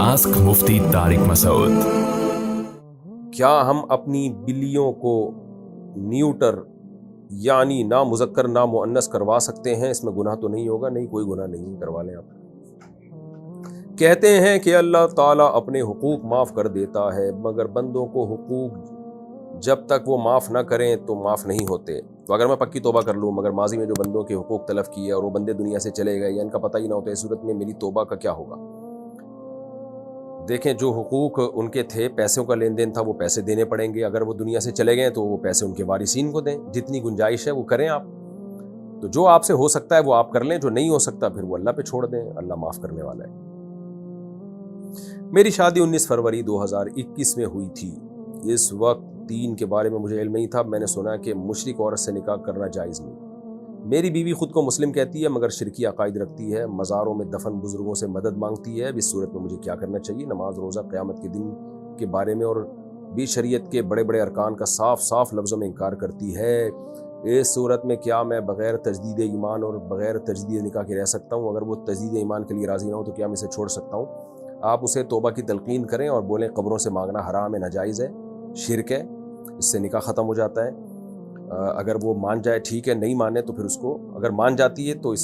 Ask مفتی طارق مسعود۔ کیا ہم اپنی بلیوں کو نیوٹر یعنی نہ مذکر نہ مؤنث کروا سکتے ہیں؟ اس میں گناہ تو نہیں ہوگا؟ نہیں، کوئی گناہ نہیں، کروا لیں آپ۔ کہتے ہیں کہ اللہ تعالیٰ اپنے حقوق معاف کر دیتا ہے، مگر بندوں کو حقوق جب تک وہ معاف نہ کریں تو معاف نہیں ہوتے۔ تو اگر میں پکی توبہ کر لوں مگر ماضی میں جو بندوں کے حقوق تلف کیے اور وہ بندے دنیا سے چلے گئے یا ان کا پتہ ہی نہ ہوتا، اس صورت میں میری توبہ کا کیا ہوگا؟ دیکھیں، جو حقوق ان کے تھے، پیسوں کا لین دین تھا، وہ پیسے دینے پڑیں گے۔ اگر وہ دنیا سے چلے گئے تو وہ پیسے ان کے وارثین کو دیں، جتنی گنجائش ہے وہ کریں آپ۔ تو جو آپ سے ہو سکتا ہے وہ آپ کر لیں، جو نہیں ہو سکتا پھر وہ اللہ پہ چھوڑ دیں، اللہ معاف کرنے والا ہے۔ میری شادی 19 فروری 2021 میں ہوئی تھی۔ اس وقت دین کے بارے میں مجھے علم نہیں تھا۔ میں نے سنا کہ مشرک عورت سے نکاح کرنا جائز نہیں۔ میری بیوی خود کو مسلم کہتی ہے مگر شرکی عقائد رکھتی ہے، مزاروں میں دفن بزرگوں سے مدد مانگتی ہے۔ اس صورت میں مجھے کیا کرنا چاہیے؟ نماز، روزہ، قیامت کے دن کے بارے میں اور بھی شریعت کے بڑے بڑے ارکان کا صاف صاف لفظوں میں انکار کرتی ہے۔ اس صورت میں کیا میں بغیر تجدید ایمان اور بغیر تجدید نکاح کے رہ سکتا ہوں؟ اگر وہ تجدید ایمان کے لیے راضی نہ ہو تو کیا میں اسے چھوڑ سکتا ہوں؟ آپ اسے توبہ کی تلقین کریں اور بولیں قبروں سے مانگنا حرام ہے، ناجائز ہے، شرک ہے، اس سے نکاح ختم ہو جاتا ہے۔ اگر وہ مان جائے ٹھیک ہے، نہیں مانے تو پھر اس کو، اگر مان جاتی ہے تو اس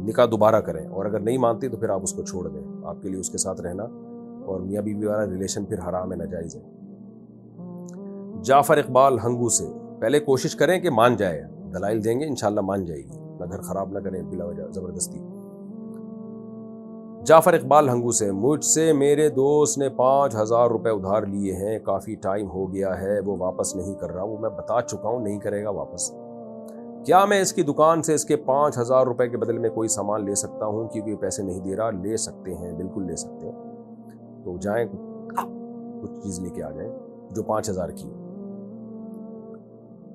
نکاح دوبارہ کریں، اور اگر نہیں مانتی تو پھر آپ اس کو چھوڑ دیں۔ آپ کے لیے اس کے ساتھ رہنا اور میاں بیوی والا ریلیشن پھر حرام ہے، ناجائز ہے۔ جعفر اقبال ہنگو سے، پہلے کوشش کریں کہ مان جائے، دلائل دیں گے انشاءاللہ مان جائے گی، اپنا گھر خراب نہ کریں بلا وجہ زبردستی۔ جعفر اقبال ہنگو سے، مجھ سے میرے دوست نے 5000 روپے ادھار لیے ہیں، کافی ٹائم ہو گیا ہے، وہ واپس نہیں کر رہا۔ وہ میں بتا چکا ہوں نہیں کرے گا واپس۔ کیا میں اس کی دکان سے اس کے 5000 روپے کے بدلے میں کوئی سامان لے سکتا ہوں؟ کیونکہ یہ پیسے نہیں دے رہا۔ لے سکتے ہیں، بالکل لے سکتے ہیں۔ تو جائیں کچھ چیز لے کے آ جائیں جو 5000 کی۔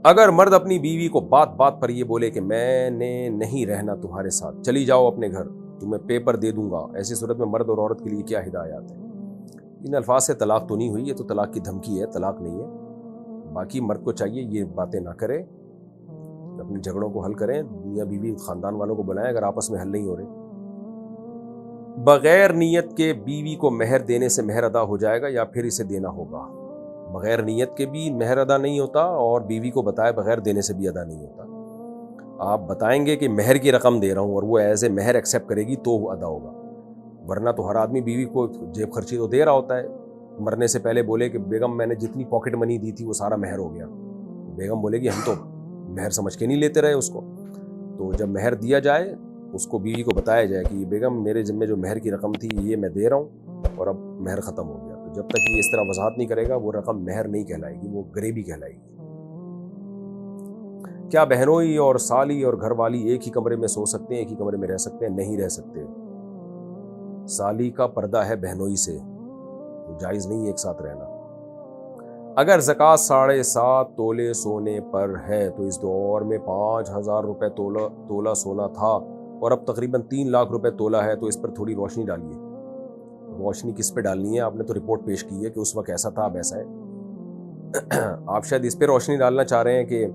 اگر مرد اپنی بیوی کو بات بات پر یہ بولے کہ میں نے نہیں رہنا تمہارے ساتھ، چلی جاؤ اپنے گھر، تمہیں پیپر دے دوں گا، ایسی صورت میں مرد اور عورت کے لیے کیا ہدایات ہیں؟ ان الفاظ سے طلاق تو نہیں ہوئی، یہ تو طلاق کی دھمکی ہے، طلاق نہیں ہے۔ باقی مرد کو چاہیے یہ باتیں نہ کرے، اپنے جھگڑوں کو حل کریں، میاں بیوی خاندان والوں کو بلائیں اگر آپس میں حل نہیں ہو رہے۔ بغیر نیت کے بیوی کو مہر دینے سے مہر ادا ہو جائے گا یا پھر اسے دینا ہوگا؟ بغیر نیت کے بھی مہر ادا نہیں ہوتا، اور بیوی کو بتائے بغیر دینے سے بھی ادا نہیں ہوتا۔ آپ بتائیں گے کہ مہر کی رقم دے رہا ہوں اور وہ ایز اے مہر ایکسیپٹ کرے گی تو وہ ادا ہوگا، ورنہ تو ہر آدمی بیوی کو جیب خرچی تو دے رہا ہوتا ہے۔ مرنے سے پہلے بولے کہ بیگم میں نے جتنی پاکٹ منی دی تھی وہ سارا مہر ہو گیا، بیگم بولے گی ہم تو مہر سمجھ کے نہیں لیتے رہے اس کو۔ تو جب مہر دیا جائے اس کو بیوی کو بتایا جائے کہ بیگم میرے ذمہ جو مہر کی رقم تھی یہ میں دے رہا ہوں اور اب مہر ختم ہو گیا۔ تو جب تک یہ اس طرح وضاحت نہیں کرے گا وہ رقم مہر نہیں کہلائے گی، وہ گریبی کہلائے گی۔ کیا بہنوئی اور سالی اور گھر والی ایک ہی کمرے میں سو سکتے ہیں، ایک ہی کمرے میں رہ سکتے ہیں؟ نہیں رہ سکتے۔ سالی کا پردہ ہے بہنوئی سے، تو جائز نہیں ایک ساتھ رہنا۔ اگر زکوٰۃ 7.5 تولے سونے پر ہے تو اس دور میں 5000 روپے تولہ سونا تھا اور اب تقریباً 3 لاکھ روپے تولہ ہے، تو اس پر تھوڑی روشنی ڈالیے۔ روشنی کس پہ ڈالنی ہے؟ آپ نے تو رپورٹ پیش کی ہے کہ اس وقت ایسا تھا، اب ایسا ہے۔ آپ شاید اس پہ روشنی ڈالنا چاہ رہے ہیں کہ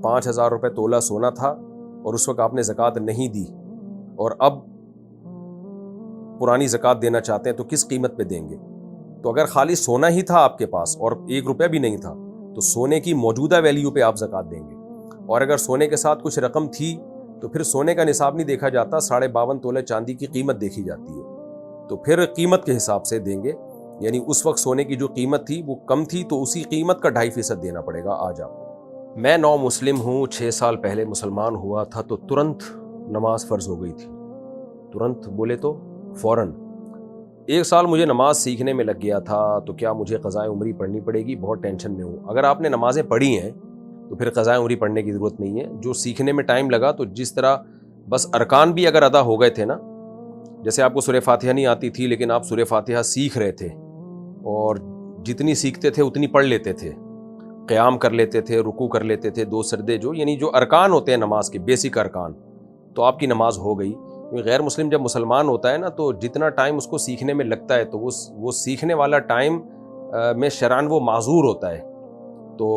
5000 روپے تولہ سونا تھا اور اس وقت آپ نے زکوٰۃ نہیں دی، اور اب پرانی زکوٰۃ دینا چاہتے ہیں تو کس قیمت پہ دیں گے؟ تو اگر خالی سونا ہی تھا آپ کے پاس اور 1 روپیہ بھی نہیں تھا تو سونے کی موجودہ ویلیو پہ آپ زکوٰۃ دیں گے، اور اگر سونے کے ساتھ کچھ رقم تھی تو پھر سونے کا نصاب نہیں دیکھا جاتا، 52.5 تولے چاندی کی قیمت دیکھی جاتی ہے، تو پھر قیمت کے حساب سے دیں گے۔ یعنی اس وقت سونے کی جو قیمت تھی وہ کم تھی تو اسی قیمت کا 2.5% دینا پڑے گا آج آپ کو۔ میں نو مسلم ہوں، 6 سال پہلے مسلمان ہوا تھا تو ترنت نماز فرض ہو گئی تھی۔ ترنت بولے تو فوراً۔ 1 سال مجھے نماز سیکھنے میں لگ گیا تھا، تو کیا مجھے قضائے عمری پڑھنی پڑے گی؟ بہت ٹینشن میں ہوں۔ اگر آپ نے نمازیں پڑھی ہیں تو پھر قضائے عمری پڑھنے کی ضرورت نہیں ہے۔ جو سیکھنے میں ٹائم لگا تو جس طرح بس ارکان بھی اگر ادا ہو گئے تھے نا، جیسے آپ کو سورہ فاتحہ نہیں آتی تھی لیکن آپ سورہ فاتحہ سیکھ رہے تھے اور جتنی سیکھتے تھے اتنی پڑھ لیتے تھے، قیام کر لیتے تھے، رکوع کر لیتے تھے، 2 سجدے، جو یعنی جو ارکان ہوتے ہیں نماز کے بیسک ارکان، تو آپ کی نماز ہو گئی۔ غیر مسلم جب مسلمان ہوتا ہے نا تو جتنا ٹائم اس کو سیکھنے میں لگتا ہے تو وہ سیکھنے والا ٹائم میں شرعاً وہ معذور ہوتا ہے، تو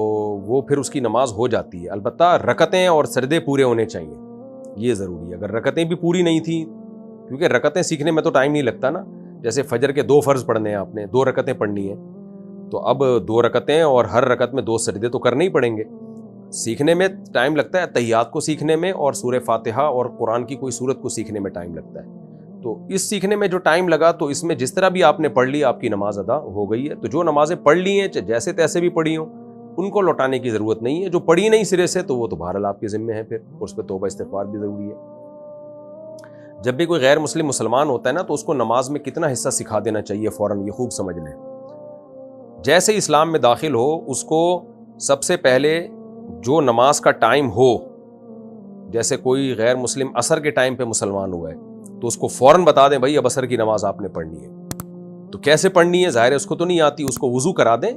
وہ پھر اس کی نماز ہو جاتی ہے۔ البتہ رکعتیں اور سجدے پورے ہونے چاہیے، یہ ضروری ہے۔ اگر رکعتیں بھی پوری نہیں تھیں، کیونکہ رکعتیں سیکھنے میں تو ٹائم نہیں لگتا نا، جیسے فجر کے 2 فرض پڑھنے ہیں آپ نے، 2 رکعتیں پڑھنی ہیں، تو اب 2 رکعتیں اور ہر رکعت میں 2 سجدے تو کرنے ہی پڑیں گے. سیکھنے میں ٹائم لگتا ہے، تحیات کو سیکھنے میں اور سورہ فاتحہ اور قرآن کی کوئی سورت کو سیکھنے میں ٹائم لگتا ہے. تو اس سیکھنے میں جو ٹائم لگا تو اس میں جس طرح بھی آپ نے پڑھ لی آپ کی نماز ادا ہو گئی ہے. تو جو نمازیں پڑھ لی ہیں جیسے تیسے بھی پڑھی ہوں ان کو لوٹانے کی ضرورت نہیں ہے. جو پڑھی نہیں سرے سے تو وہ تو بہرحال آپ کے ذمے ہے، پھر اس پہ توبہ استغفار بھی ضروری ہے. جب بھی کوئی غیر مسلم مسلمان ہوتا ہے نا تو اس کو نماز میں کتنا حصہ سکھا دینا چاہیے فوراً، یہ خوب سمجھ لیں. جیسے اسلام میں داخل ہو اس کو سب سے پہلے جو نماز کا ٹائم ہو، جیسے کوئی غیر مسلم عصر کے ٹائم پہ مسلمان ہوا ہے تو اس کو فوراً بتا دیں بھائی اب عصر کی نماز آپ نے پڑھنی ہے. تو کیسے پڑھنی ہے ظاہر ہے اس کو تو نہیں آتی، اس کو وضو کرا دیں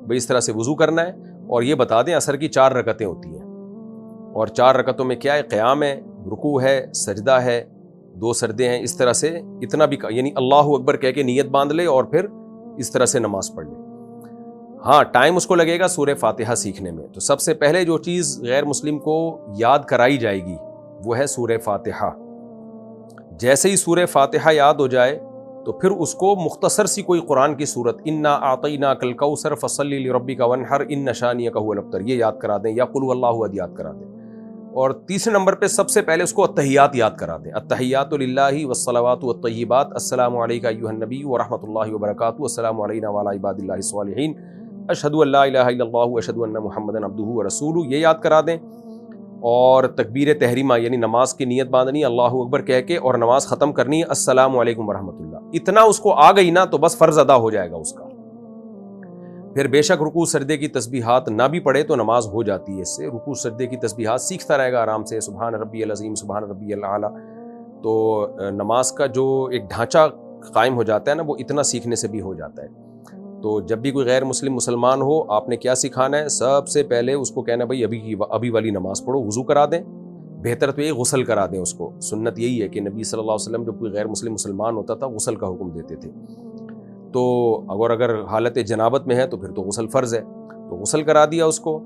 بھائی اس طرح سے وضو کرنا ہے، اور یہ بتا دیں عصر کی 4 رکعتیں ہوتی ہیں، اور 4 رکعتوں میں کیا ہے، قیام ہے، رکوع ہے، سجدہ ہے، 2 سجدے ہیں. اس طرح سے اتنا بھی یعنی اللہ اکبر کہہ کے نیت باندھ لے اور پھر اس طرح سے نماز پڑھ لے. ہاں ٹائم اس کو لگے گا سورہ فاتحہ سیکھنے میں. تو سب سے پہلے جو چیز غیر مسلم کو یاد کرائی جائے گی وہ ہے سورہ فاتحہ. جیسے ہی سورہ فاتحہ یاد ہو جائے تو پھر اس کو مختصر سی کوئی قرآن کی سورت انا اعطیناک الکوثر فصلی لربک وانحر ان شانئک هو الابتر یہ یاد کرا دیں، یا قل هو اللہ احد یاد کرا دیں. اور تیسرے نمبر پہ سب سے پہلے اس کو التحیات یاد کرا دیں. التحیات للہ والصلوات والطیبات السلام علیک ایھا النبی ورحمۃ اللہ وبرکاتہ السلام علینا وعلی عباد اللہ الصالحین اشہد ان لا الہ الا اللہ واشہد ان محمدا عبدہ ورسولہ یہ یاد کرا دیں. اور تکبیر تحریمہ یعنی نماز کی نیت باندھنی اللہ اکبر کہہ کے اور نماز ختم کرنی ہے السلام علیکم ورحمۃ اللہ. اتنا اس کو آ گئی نا تو بس فرض ادا ہو جائے گا اس کا. پھر بے شک رکوع سجدے کی تسبیحات نہ بھی پڑھے تو نماز ہو جاتی ہے اس سے. رکوع سجدے کی تسبیحات سیکھتا رہے گا آرام سے، سبحان ربی العظیم سبحان ربی الاعلیٰ. تو نماز کا جو ایک ڈھانچہ قائم ہو جاتا ہے نا وہ اتنا سیکھنے سے بھی ہو جاتا ہے. تو جب بھی کوئی غیر مسلم مسلمان ہو آپ نے کیا سکھانا ہے، سب سے پہلے اس کو کہنا بھائی ابھی والی نماز پڑھو، وضو کرا دیں. بہتر تو یہ غسل کرا دیں اس کو. سنت یہی ہے کہ نبی صلی اللہ علیہ وسلم جب کوئی غیر مسلم مسلمان ہوتا تھا غسل کا حکم دیتے تھے. تو اگر حالت جنابت میں ہے تو پھر تو غسل فرض ہے، تو غسل کرا دیا اس کو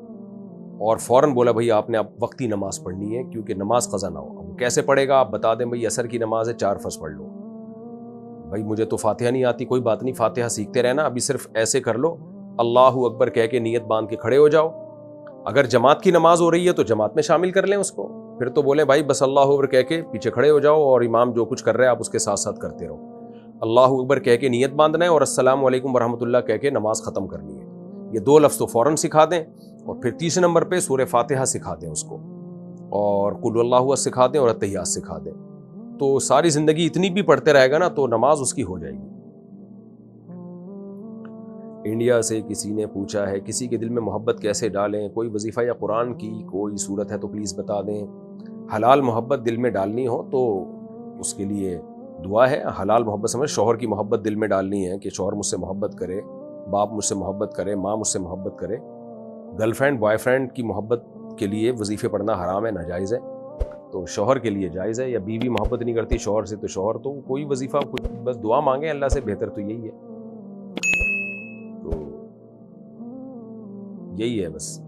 اور فوراً بولا بھائی آپ نے اب وقتی نماز پڑھنی ہے کیونکہ نماز قضا نہ ہو. اب کیسے پڑھے گا آپ بتا دیں بھائی عصر کی نماز ہے 4 فرض پڑھ لو. بھائی مجھے تو فاتحہ نہیں آتی، کوئی بات نہیں، فاتحہ سیکھتے رہنا، ابھی صرف ایسے کر لو اللہ اکبر کہہ کے نیت باندھ کے کھڑے ہو جاؤ. اگر جماعت کی نماز ہو رہی ہے تو جماعت میں شامل کر لیں اس کو، پھر تو بولیں بھائی بس اللہ اکبر کہہ کے پیچھے کھڑے ہو جاؤ اور امام جو کچھ کر رہے ہیں آپ اس کے ساتھ ساتھ کرتے رہو. اللہ اکبر کہہ کے نیت باندھنا ہے اور السلام علیکم ورحمۃ اللہ کہہ کے نماز ختم کرنی ہے. یہ 2 لفظ تو فوراً سکھا دیں. اور پھر تیسرے نمبر پہ سورہ فاتحہ سکھا دیں اس کو، اور قل اللہ احد سکھا دیں اور التحیات سکھا دیں. تو ساری زندگی اتنی بھی پڑھتے رہے گا نا تو نماز اس کی ہو جائے گی. انڈیا سے کسی نے پوچھا ہے کسی کے دل میں محبت کیسے ڈالیں، کوئی وظیفہ یا قرآن کی کوئی صورت ہے تو پلیز بتا دیں. حلال محبت دل میں ڈالنی ہو تو اس کے لیے دعا ہے. حلال محبت سمجھ شوہر کی محبت دل میں ڈالنی ہے کہ شوہر مجھ سے محبت کرے، باپ مجھ سے محبت کرے، ماں مجھ سے محبت کرے. گرل فرینڈ بوائے فرینڈ کی محبت کے لیے وظیفے پڑھنا حرام ہے، ناجائز ہے. تو شوہر کے لیے جائز ہے. یا بیوی محبت نہیں کرتی شوہر سے تو شوہر تو کوئی وظیفہ بس دعا مانگے اللہ سے، بہتر تو یہی ہے. تو یہی ہے بس.